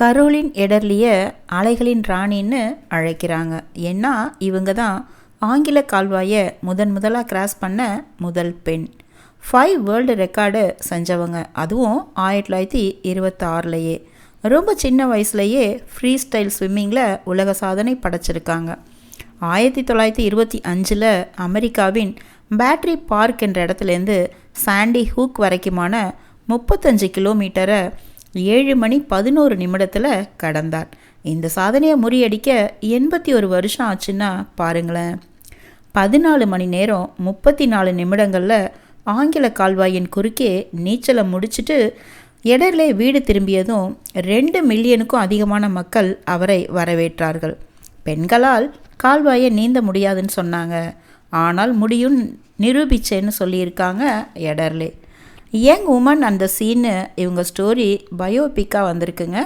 Caroline எடர்லிய அலைகளின் ராணின்னு அழைக்கிறாங்க. ஏன்னா இவங்க தான் ஆங்கில கால்வாயை முதலாக கிராஸ் பண்ண முதல் பெண். 5 வேர்ல்டு ரெக்கார்டு செஞ்சவங்க, அதுவும் 1926லேயே. ரொம்ப சின்ன வயசுலேயே ஃப்ரீ ஸ்டைல் ஸ்விம்மிங்கில் உலக சாதனை படைச்சிருக்காங்க. 1925 அமெரிக்காவின் பேட்ரி பார்க் என்ற இடத்துலேருந்து சாண்டி ஹூக் வரைக்குமான 35 கிலோமீட்டரை 7 மணி 11 நிமிடத்தில் கடந்தார். இந்த சாதனையை முறியடிக்க 81 வருஷம் ஆச்சுன்னா பாருங்களேன். 14 மணி நேரம் 34 நிமிடங்களில் ஆங்கில கால்வாயின் குறுக்கே நீச்சலை முடிச்சுட்டு எடர்லே வீடு திரும்பியதும் 2 மில்லியனுக்கும் அதிகமான மக்கள் அவரை வரவேற்றார்கள். பெண்களால் கால்வாயை நீந்த முடியாதுன்னு சொன்னாங்க, ஆனால் முடியும் நிரூபிச்சேன்னு சொல்லியிருக்காங்க எடர்லே. யங் உமன் அந்த சீன்னு இவங்க ஸ்டோரி பயோபிக்காக வந்திருக்குங்க.